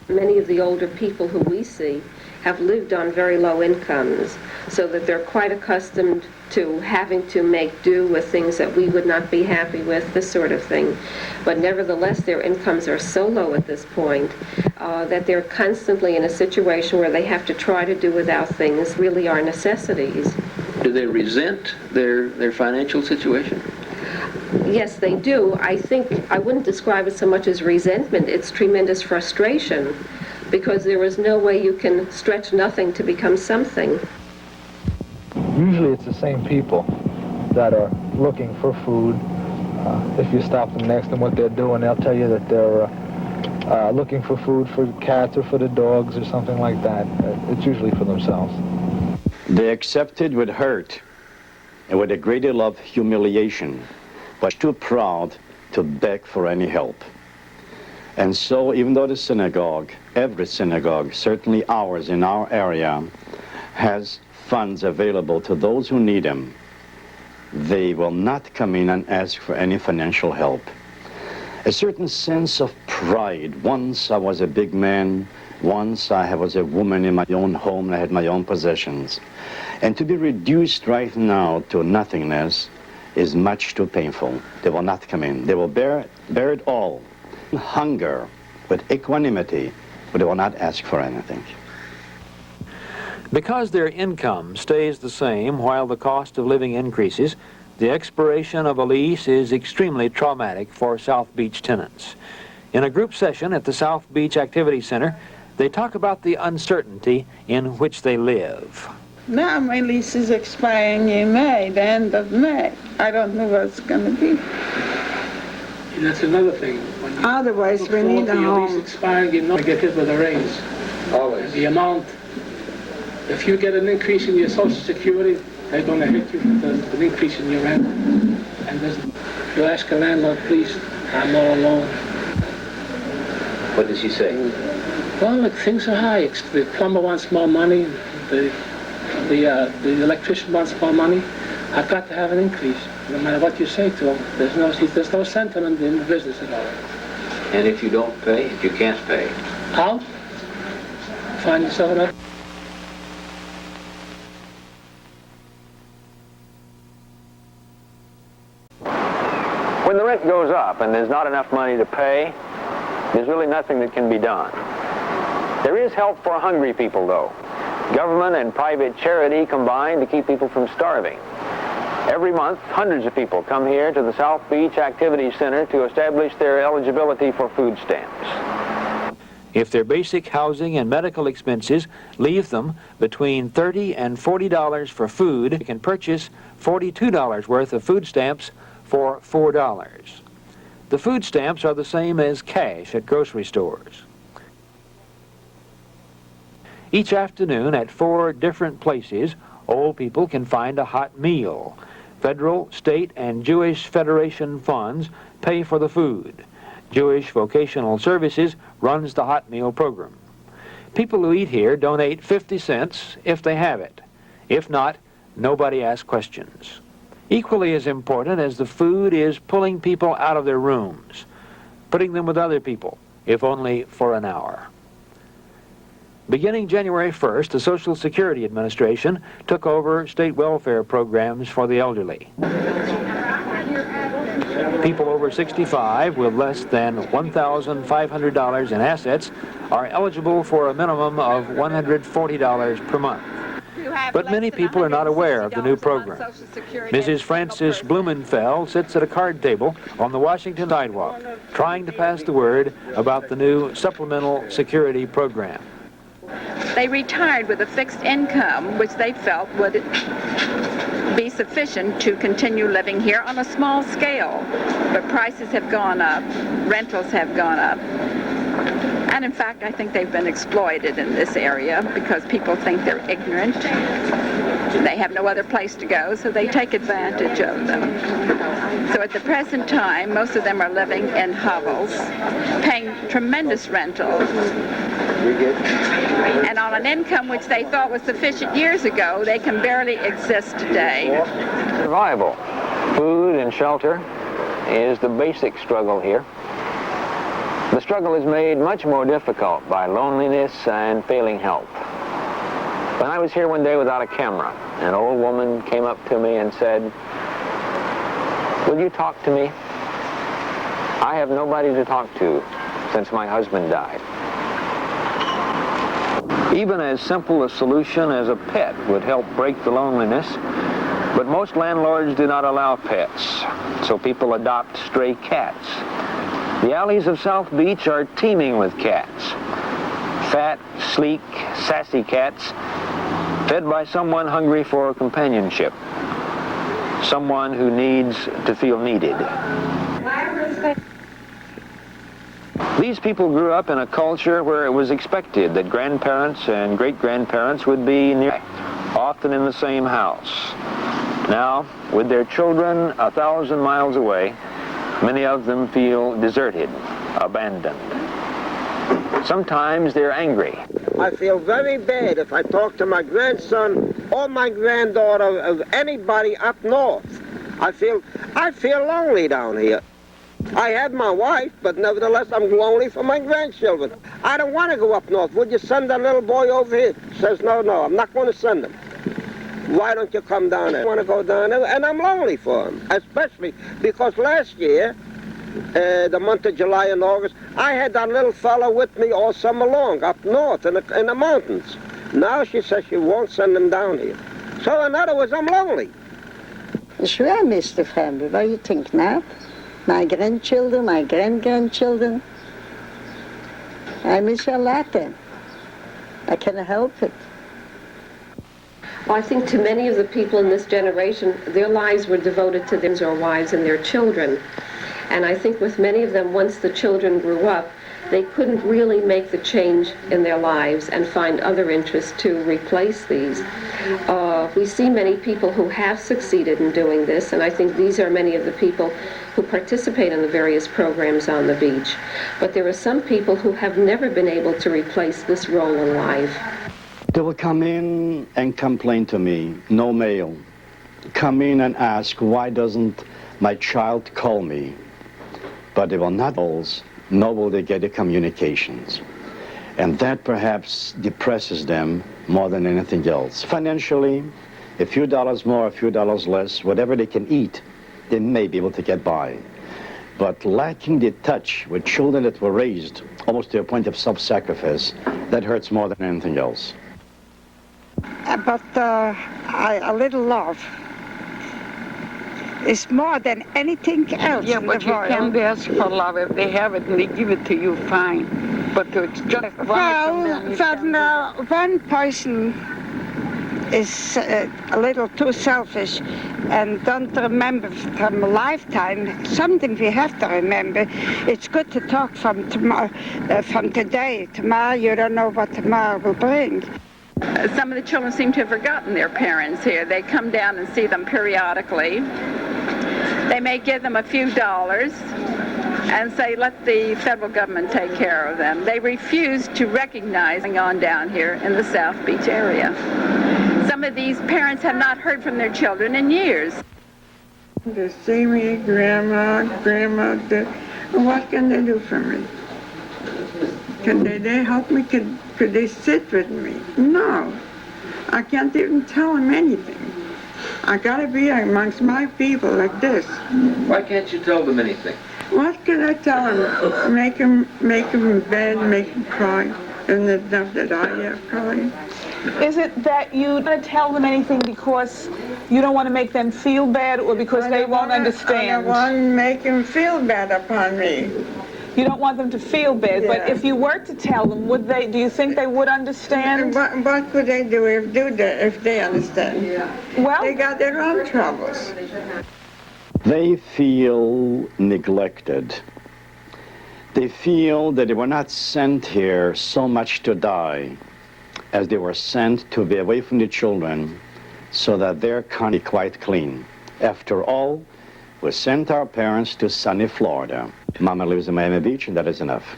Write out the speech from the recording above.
Many of the older people who we see have lived on very low incomes, so that they're quite accustomed to having to make do with things that we would not be happy with, this sort of thing. But nevertheless, their incomes are so low at this point that they're constantly in a situation where they have to try to do without things really are necessities. Do they resent their financial situation? Yes, they do. I think I wouldn't describe it so much as resentment. It's tremendous frustration, because there is no way you can stretch nothing to become something. Usually it's the same people that are looking for food. If you stop them and ask them what they're doing, they'll tell you that they're looking for food for the cats or for the dogs or something like that. It's usually for themselves. They accepted with hurt and with a great deal of humiliation, but too proud to beg for any help. And so, even though the synagogue, every synagogue, certainly ours in our area, has funds available to those who need them, they will not come in and ask for any financial help. A certain sense of pride. Once I was a big man, once I was a woman in my own home, and I had my own possessions. And to be reduced right now to nothingness is much too painful. They will not come in. They will bear it all. Hunger with equanimity, but they will not ask for anything. Because their income stays the same while the cost of living increases, the expiration of a lease is extremely traumatic for South Beach tenants. In a group session at the South Beach Activity Center, they talk about the uncertainty in which they live. Now my lease is expiring in May, the end of May. I don't know what it's going to be. And that's another thing. When otherwise, we need a your home. lease expiring, you know, you get hit with a raise. Always. And the amount, if you get an increase in your Social Security, they're going to hit you with an increase in your rent. And if you ask a landlord, please, I'm all alone. What does he say? Well, look, things are high. The plumber wants more money. The electrician wants more money. I've got to have an increase, no matter what you say to him. There's no sentiment in the business at all. And if you don't pay, if you can't pay? Out. Find yourself another. When the rent goes up and there's not enough money to pay, there's really nothing that can be done. There is help for hungry people, though. Government and private charity combine to keep people from starving. Every month, hundreds of people come here to the South Beach Activity Center to establish their eligibility for food stamps. If their basic housing and medical expenses leave them between $30 and $40 for food, they can purchase $42 worth of food stamps for $4. The food stamps are the same as cash at grocery stores. Each afternoon at 4 different places, old people can find a hot meal. Federal, state, and Jewish Federation funds pay for the food. Jewish Vocational Services runs the hot meal program. People who eat here donate 50 cents if they have it. If not, nobody asks questions. Equally as important as the food is pulling people out of their rooms, putting them with other people, if only for an hour. Beginning January 1st, the Social Security Administration took over state welfare programs for the elderly. People over 65 with less than $1,500 in assets are eligible for a minimum of $140 per month. But many people are not aware of the new program. Mrs. Frances Blumenfeld sits at a card table on the Washington sidewalk, trying to pass the word about the new supplemental security program. They retired with a fixed income, which they felt would be sufficient to continue living here on a small scale. But prices have gone up, rentals have gone up. And in fact, I think they've been exploited in this area because people think they're ignorant. They have no other place to go, so they take advantage of them. So at the present time, most of them are living in hovels, paying tremendous rentals. And on an income which they thought was sufficient years ago, they can barely exist today. Survival, food and shelter is the basic struggle here. The struggle is made much more difficult by loneliness and failing help. When I was here one day without a camera, an old woman came up to me and said, "Will you talk to me? I have nobody to talk to since my husband died." Even as simple a solution as a pet would help break the loneliness, but most landlords do not allow pets, so people adopt stray cats. The alleys of South Beach are teeming with cats. Fat, sleek, sassy cats fed by someone hungry for companionship, someone who needs to feel needed. These people grew up in a culture where it was expected that grandparents and great-grandparents would be near, often in the same house. Now, with their children 1,000 miles away, many of them feel deserted, abandoned. Sometimes they're angry. I feel very bad if I talk to my grandson or my granddaughter or anybody up north. I feel lonely down here. I have my wife, but nevertheless I'm lonely for my grandchildren. I don't want to go up north. Would you send that little boy over here? Says, no, I'm not going to send him. Why don't you come down there? I want to go down there, and I'm lonely for him, especially because last year, the month of July and August, I had that little fellow with me all summer long up north in the mountains. Now she says she won't send him down here. So in other words, I'm lonely. Sure, I miss the family. What do you think now? My grandchildren, my grand-grandchildren. I miss a lot then. I can't help it. Well, I think to many of the people in this generation, their lives were devoted to their wives and their children. And I think with many of them, once the children grew up, they couldn't really make the change in their lives and find other interests to replace these. We see many people who have succeeded in doing this, and I think these are many of the people who participate in the various programs on the beach. But there are some people who have never been able to replace this role in life. They will come in and complain to me, no mail. Come in and ask, why doesn't my child call me? But they will not always, nor will they get the communications. And that perhaps depresses them more than anything else. Financially, a few dollars more, a few dollars less, whatever they can eat, they may be able to get by. But lacking the touch with children that were raised almost to a point of self-sacrifice, that hurts more than anything else. But a little love is more than anything else. Yeah, in but the you world. can't ask for love. If they have it and they give it to you, fine. But to just one person is a little too selfish and don't remember from a lifetime something we have to remember. It's good to talk from tomorrow, from today. Tomorrow you don't know what tomorrow will bring. Some of the children seem to have forgotten their parents here. They come down and see them periodically. They may give them a few dollars and say, let the federal government take care of them. They refuse to recognize what's going on down here in the South Beach area. Some of these parents have not heard from their children in years. They see me, grandma, what can they do for me? Can they help me? Could they sit with me? No. I can't even tell them anything. I gotta be amongst my people like this. Why can't you tell them anything? What can I tell them? Make them in bed, make them cry. Isn't it enough that I have crying? Is it that you don't want to tell them anything because you don't want to make them feel bad or because they won't understand? I don't want to make them feel bad upon me. You don't want them to feel bad, Yeah. but if you were to tell them, would they? Do you think they would understand? What could they do if they understand? Yeah. Well, they got their own troubles. They feel neglected. They feel that they were not sent here so much to die as they were sent to be away from the children so that their country be quite clean. After all, we sent our parents to sunny Florida. Mama lives in Miami Beach, and that is enough.